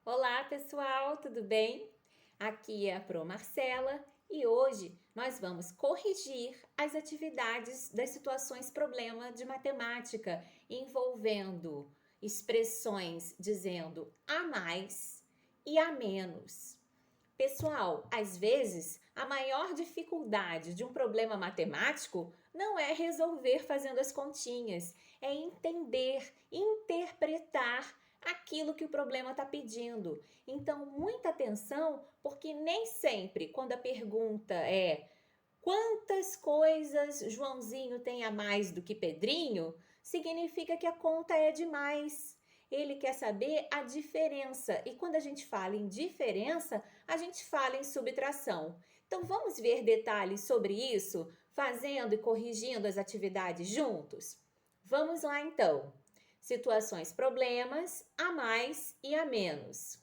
Olá, pessoal, tudo bem? Aqui é a Pro Marcela e hoje nós vamos corrigir as atividades das situações problema de matemática envolvendo expressões dizendo a mais e a menos. Pessoal, às vezes a maior dificuldade de um problema matemático não é resolver fazendo as continhas, é entender, interpretar aquilo que o problema está pedindo. Então, muita atenção, porque nem sempre, quando a pergunta é quantas coisas Joãozinho tem a mais do que Pedrinho, significa que a conta é demais. Ele quer saber a diferença. E quando a gente fala em diferença, a gente fala em subtração. Então vamos ver detalhes sobre isso, fazendo e corrigindo as atividades juntos? Vamos lá então. Situações problemas, a mais e a menos.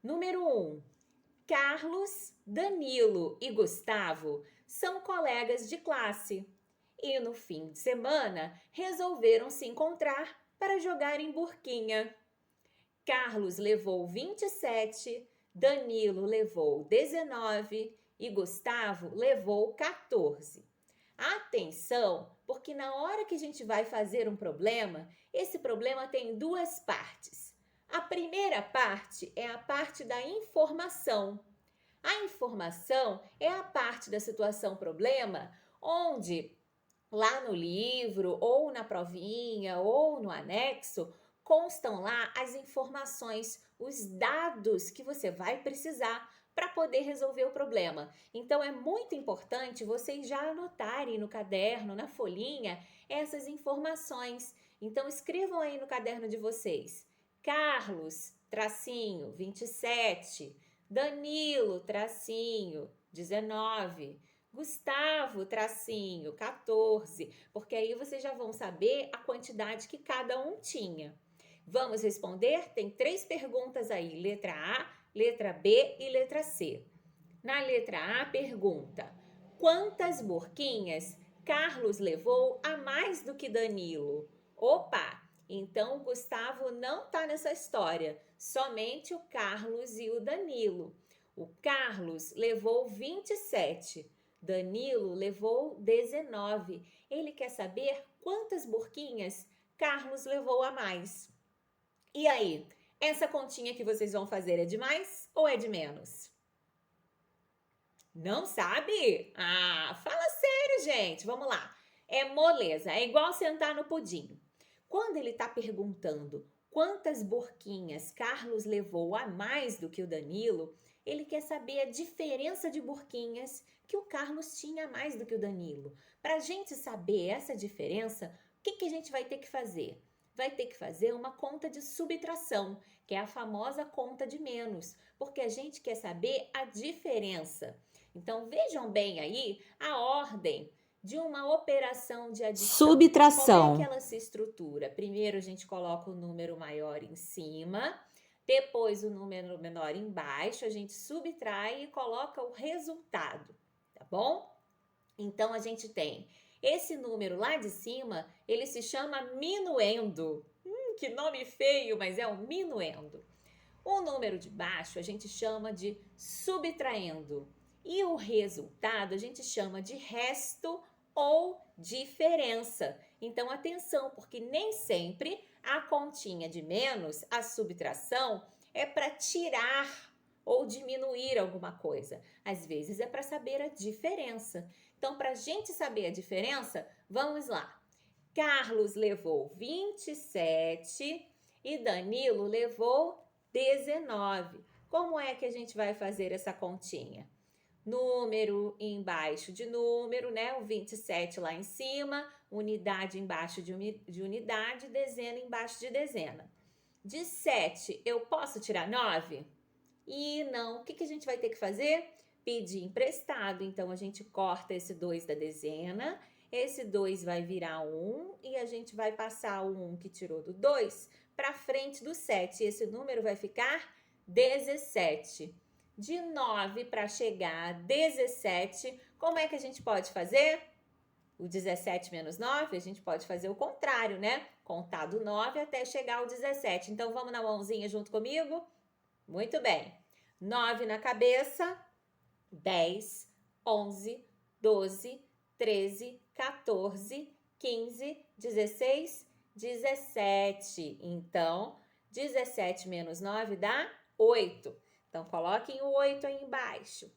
Número 1. Carlos, Danilo e Gustavo são colegas de classe e no fim de semana resolveram se encontrar para jogar em burquinha. Carlos levou 27, Danilo levou 19 e Gustavo levou 14. Atenção, porque na hora que a gente vai fazer um problema, esse problema tem duas partes. A primeira parte é a parte da informação. A informação é a parte da situação problema onde lá no livro, ou na provinha, ou no anexo, constam lá as informações, os dados que você vai precisar para poder resolver o problema. Então é muito importante vocês já anotarem no caderno, na folhinha, essas informações. Então escrevam aí no caderno de vocês. Carlos, tracinho, 27. Danilo, tracinho, 19. Gustavo, tracinho, 14, porque aí vocês já vão saber a quantidade que cada um tinha. Vamos responder? Tem 3 perguntas aí, letra A, letra B e letra C. Na letra A, pergunta: quantas burquinhas Carlos levou a mais do que Danilo? Opa! Então o Gustavo não está nessa história, somente o Carlos e o Danilo. O Carlos levou 27. Danilo levou 19. Ele quer saber quantas burquinhas Carlos levou a mais. E aí, essa continha que vocês vão fazer é de mais ou é de menos? Não sabe? Ah, fala sério, gente. Vamos lá. É moleza, é igual sentar no pudim. Quando ele está perguntando quantas burquinhas Carlos levou a mais do que o Danilo, ele quer saber a diferença de burquinhas que o Carlos tinha a mais do que o Danilo. Para a gente saber essa diferença, o que a gente vai ter que fazer? Vai ter que fazer uma conta de subtração, que é a famosa conta de menos, porque a gente quer saber a diferença. Então vejam bem aí a ordem de uma operação de adição. Subtração. Como é que ela se estrutura? Primeiro a gente coloca o número maior em cima, depois o número menor embaixo, a gente subtrai e coloca o resultado, tá bom? Então a gente tem esse número lá de cima, ele se chama minuendo. Que nome feio, mas é um minuendo. O número de baixo a gente chama de subtraindo. E o resultado a gente chama de resto ou diferença. Então, atenção, porque nem sempre a continha de menos, a subtração, é para tirar ou diminuir alguma coisa. Às vezes é para saber a diferença. Então, para a gente saber a diferença, vamos lá. Carlos levou 27 e Danilo levou 19. Como é que a gente vai fazer essa continha? Número embaixo de número, né? O 27 lá em cima, unidade embaixo de unidade, dezena embaixo de dezena. De 7, eu posso tirar 9? E não. O que a gente vai ter que fazer? Pedir emprestado. Então, a gente corta esse 2 da dezena. Esse 2 vai virar 1 e a gente vai passar o 1 que tirou do 2 para frente do 7. Esse número vai ficar 17. De 9 para chegar a 17, como é que a gente pode fazer? O 17 menos 9, a gente pode fazer o contrário, né? Contar do 9 até chegar ao 17. Então, vamos na mãozinha junto comigo? Muito bem. 9 na cabeça, 10, 11, 12, 13, 14, 15, 16, 17. Então, 17 menos 9 dá 8. Então, coloquem o 8 aí embaixo.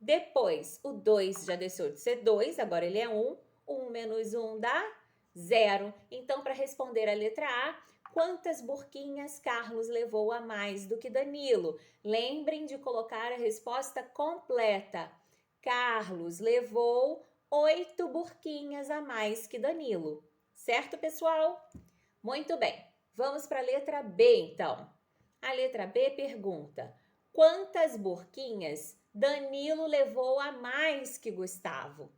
Depois, o 2 já deixou de ser 2, agora ele é 1. 1 menos 1 dá 0. Então, para responder a letra A, quantas burquinhas Carlos levou a mais do que Danilo? Lembrem de colocar a resposta completa. Carlos levou 8 burquinhas a mais que Danilo. Certo, pessoal? Muito bem. Vamos para a letra B, então. A letra B pergunta: quantas burquinhas Danilo levou a mais que Gustavo?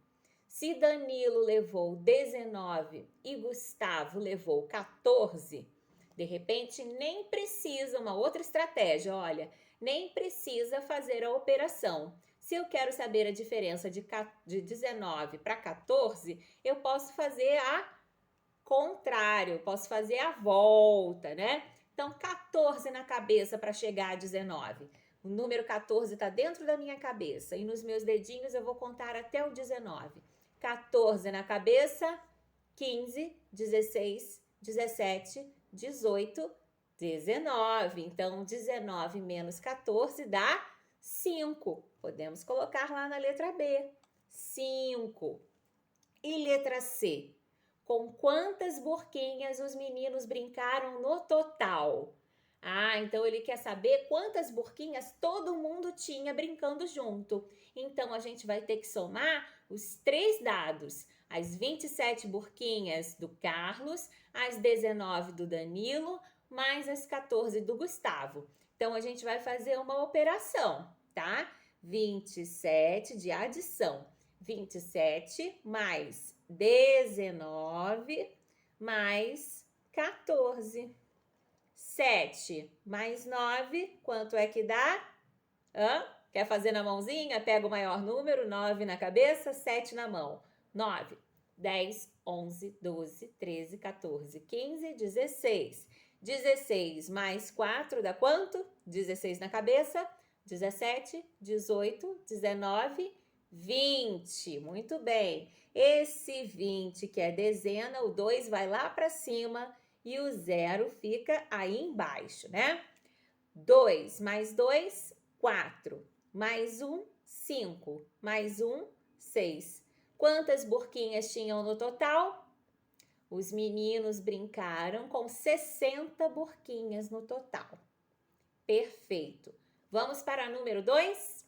Se Danilo levou 19 e Gustavo levou 14, de repente nem precisa uma outra estratégia, olha, nem precisa fazer a operação. Se eu quero saber a diferença de 19 para 14, eu posso fazer a contrário, posso fazer a volta, né? Então, 14 na cabeça para chegar a 19. O número 14 está dentro da minha cabeça e nos meus dedinhos eu vou contar até o 19. 14 na cabeça, 15, 16, 17, 18, 19. Então, 19 menos 14 dá 5. Podemos colocar lá na letra B. 5. E letra C? Com quantas burquinhas os meninos brincaram no total? Então ele quer saber quantas burquinhas todo mundo tinha brincando junto. Então a gente vai ter que somar os 3 dados: as 27 burquinhas do Carlos, as 19 do Danilo, mais as 14 do Gustavo. Então a gente vai fazer uma operação, tá? 27 de adição. 27 mais 19 mais 14. 7 mais 9, quanto é que dá? Quer fazer na mãozinha? Pega o maior número, 9 na cabeça, 7 na mão. 9, 10, 11, 12, 13, 14, 15, 16. 16 mais 4 dá quanto? 16 na cabeça, 17, 18, 19, 20. Muito bem. Esse 20 que é dezena, o 2 vai lá para cima e o 0 fica aí embaixo, né? 2 mais 2, 4. Mais 1, 5. Mais 1, 6. Quantas burquinhas tinham no total? Os meninos brincaram com 60 burquinhas no total. Perfeito. Vamos para número 2?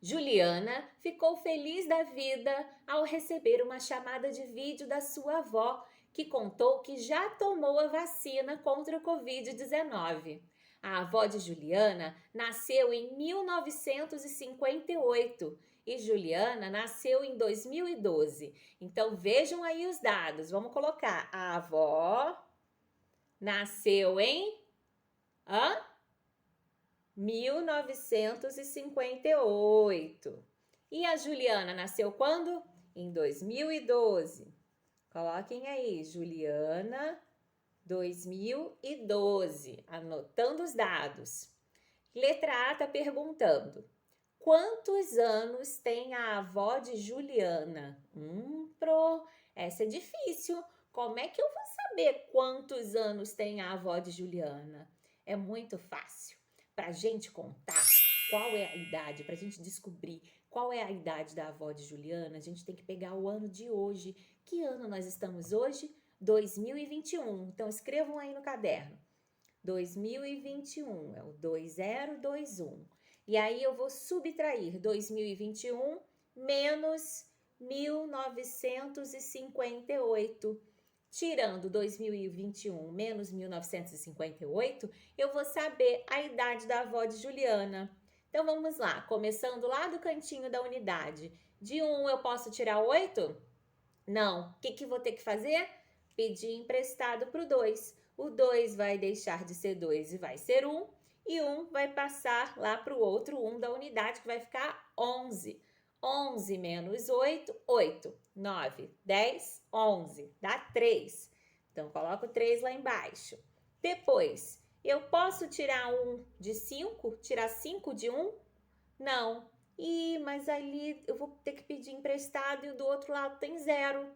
Juliana ficou feliz da vida ao receber uma chamada de vídeo da sua avó, que contou que já tomou a vacina contra o Covid-19. A avó de Juliana nasceu em 1958 e Juliana nasceu em 2012. Então vejam aí os dados. Vamos colocar: a avó nasceu em 1958. E a Juliana nasceu quando? Em 2012. Coloquem aí, Juliana, 2012. Anotando os dados. Letra A está perguntando: quantos anos tem a avó de Juliana? Essa é difícil. Como é que eu vou saber quantos anos tem a avó de Juliana? É muito fácil. Para a gente contar qual é a idade, para a gente descobrir qual é a idade da avó de Juliana, a gente tem que pegar o ano de hoje. Que ano nós estamos hoje? 2021. Então, escrevam aí no caderno. 2021 é o 2021. E aí eu vou subtrair 2021 menos 1958. Tirando 2021 menos 1958, eu vou saber a idade da avó de Juliana. Então, vamos lá. Começando lá do cantinho da unidade. De 1 eu posso tirar 8? Não. O que vou ter que fazer? Pedir emprestado para o 2. O 2 vai deixar de ser 2 e vai ser 1. E 1 vai passar lá para o outro 1 da unidade, que vai ficar 11. 11 menos 8, 8. 9, 10, 11. Dá 3. Então, coloco 3 lá embaixo. Depois, Eu posso tirar 1 de 5? Tirar 5 de 1? Não. Mas ali eu vou ter que pedir emprestado e do outro lado tem 0.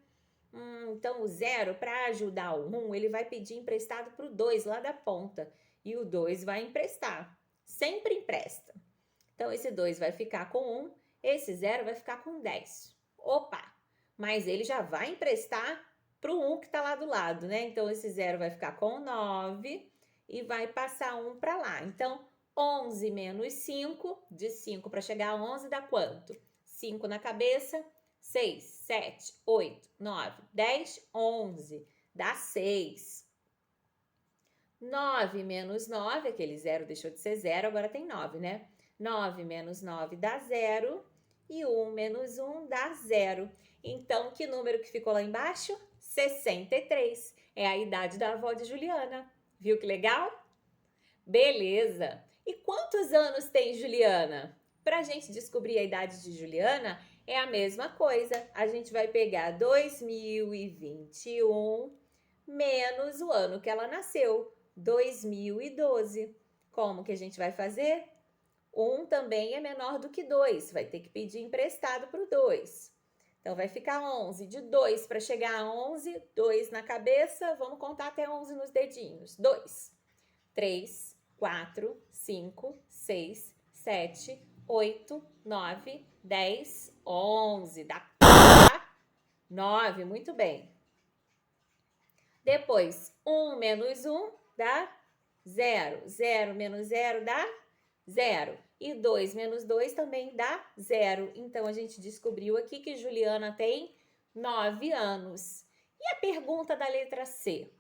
Então, o 0, para ajudar o 1, ele vai pedir emprestado para o 2 lá da ponta. E o 2 vai emprestar. Sempre empresta. Então, esse 2 vai ficar com 1, esse 0 vai ficar com 10. Opa! Mas ele já vai emprestar para o 1 que está lá do lado, né? Então, esse 0 vai ficar com 9 e vai passar 1 para lá. Então, 11 menos 5, de 5 para chegar a 11 dá quanto? 5 na cabeça, 6, 7, 8, 9, 10, 11. Dá 6. 9 menos 9, aquele 0 deixou de ser 0, agora tem 9, né? 9 menos 9 dá 0 e 1 menos 1 dá 0. Então, que número que ficou lá embaixo? 63. É a idade da avó de Juliana. Viu que legal? Beleza! E quantos anos tem Juliana? Para a gente descobrir a idade de Juliana, é a mesma coisa. A gente vai pegar 2021 menos o ano que ela nasceu, 2012. Como que a gente vai fazer? 1 também é menor do que 2, vai ter que pedir emprestado para o 2. Então, vai ficar 11. De 2 para chegar a 11, 2 na cabeça, vamos contar até 11 nos dedinhos. 2, 3, 4, 5, 6, 7, 8, 9, 10, 11. Dá 9, muito bem. Depois, 1 menos 1 dá 0. 0 menos 0 dá 0. E 2 menos 2 também dá 0. Então, a gente descobriu aqui que Juliana tem 9 anos. E a pergunta da letra C?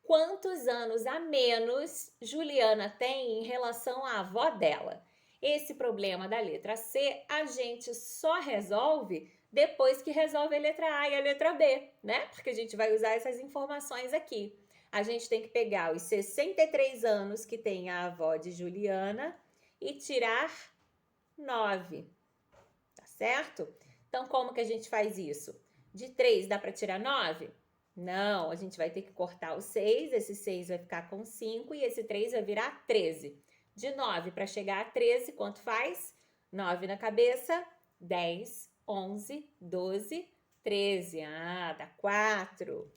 Quantos anos a menos Juliana tem em relação à avó dela? Esse problema da letra C a gente só resolve depois que resolve a letra A e a letra B, né? Porque a gente vai usar essas informações aqui. A gente tem que pegar os 63 anos que tem a avó de Juliana e tirar 9, tá certo? Então, como que a gente faz isso? De 3 dá para tirar 9? Não, a gente vai ter que cortar o 6, esse 6 vai ficar com 5 e esse 3 vai virar 13. De 9 para chegar a 13, quanto faz? 9 na cabeça, 10, 11, 12, 13. Dá 4.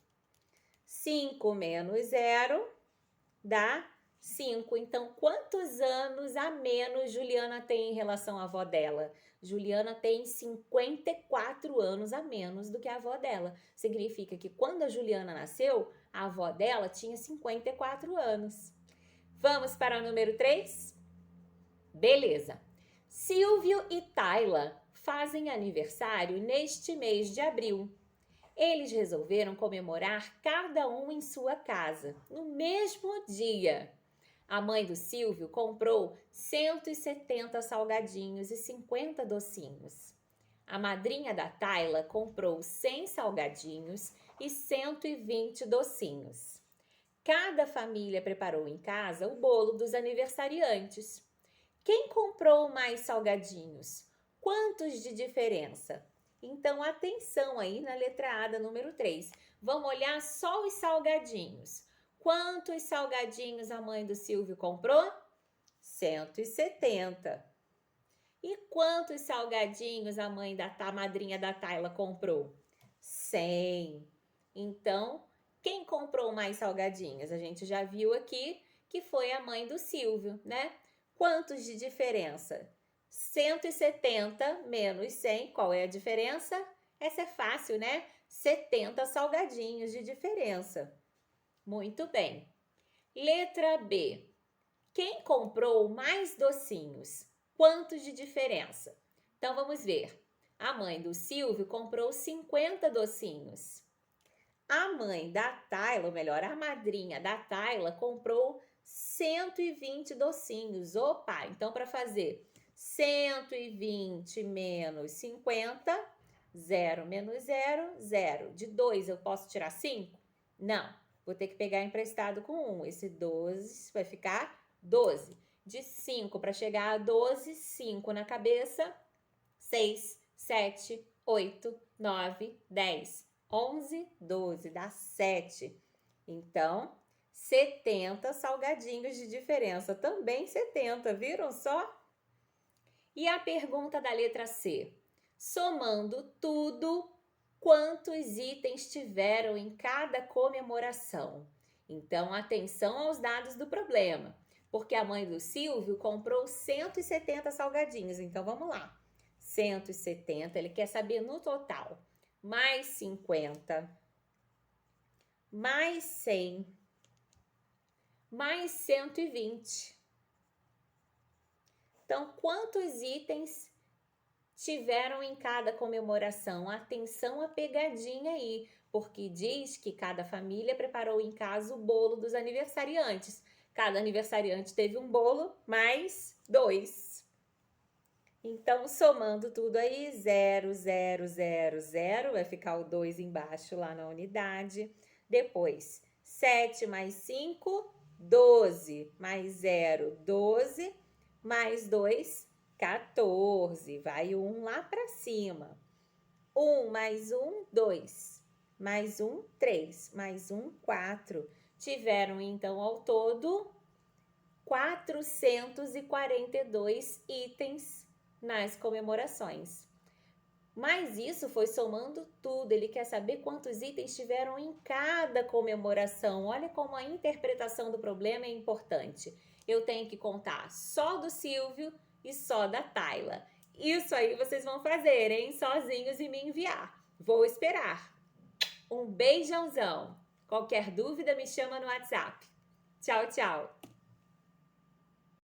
5 menos 0 dá 5. Então, quantos anos a menos Juliana tem em relação à avó dela? Juliana tem 54 anos a menos do que a avó dela. Significa que quando a Juliana nasceu, a avó dela tinha 54 anos. Vamos para o número 3? Beleza. Silvio e Tayla fazem aniversário neste mês de abril. Eles resolveram comemorar cada um em sua casa, no mesmo dia. A mãe do Silvio comprou 170 salgadinhos e 50 docinhos. A madrinha da Tayla comprou 100 salgadinhos e 120 docinhos. Cada família preparou em casa o bolo dos aniversariantes. Quem comprou mais salgadinhos? Quantos de diferença? Então, atenção aí na letra A da número 3. Vamos olhar só os salgadinhos. Quantos salgadinhos a mãe do Silvio comprou? 170. E quantos salgadinhos a madrinha da Tayla comprou? 100. Então, quem comprou mais salgadinhos? A gente já viu aqui que foi a mãe do Silvio, né? Quantos de diferença? 170 menos 100, qual é a diferença? Essa é fácil, né? 70 salgadinhos de diferença. Muito bem. Letra B. Quem comprou mais docinhos? Quantos de diferença? Então, vamos ver. A mãe do Silvio comprou 50 docinhos. A mãe da Tayla, ou melhor, a madrinha da Tayla, comprou 120 docinhos. Opa! Então, para fazer 120 menos 50, 0 menos 0, 0. De 2 eu posso tirar 5? Não, vou ter que pegar emprestado com 1. Esse 12 vai ficar 12. De 5 para chegar a 12, 5 na cabeça, 6, 7, 8, 9, 10, 11, 12, dá 7. Então, 70 salgadinhos de diferença. Também 70, viram só? E a pergunta da letra C. Somando tudo, quantos itens tiveram em cada comemoração? Então, atenção aos dados do problema, porque a mãe do Silvio comprou 170 salgadinhos. Então, vamos lá. 170, ele quer saber no total. Mais 50, mais 100, mais 120. Então, quantos itens tiveram em cada comemoração? Atenção à pegadinha aí, porque diz que cada família preparou em casa o bolo dos aniversariantes. Cada aniversariante teve um bolo mais 2. Então, somando tudo aí, 0, 0, 0, 0, vai ficar o 2 embaixo lá na unidade. Depois, 7 mais 5, 12, mais 0, 12, mais 2, 14. Vai o 1 lá para cima. 1 mais 1, 2. Mais 1, 3. Mais 1, 4. Tiveram, então, ao todo, 442 itens nas comemorações. Mas isso foi somando tudo. Ele quer saber quantos itens tiveram em cada comemoração. Olha como a interpretação do problema é importante. Eu tenho que contar só do Silvio e só da Tayla. Isso aí vocês vão fazer, hein? Sozinhos e me enviar. Vou esperar. Um beijãozão. Qualquer dúvida me chama no WhatsApp. Tchau, tchau.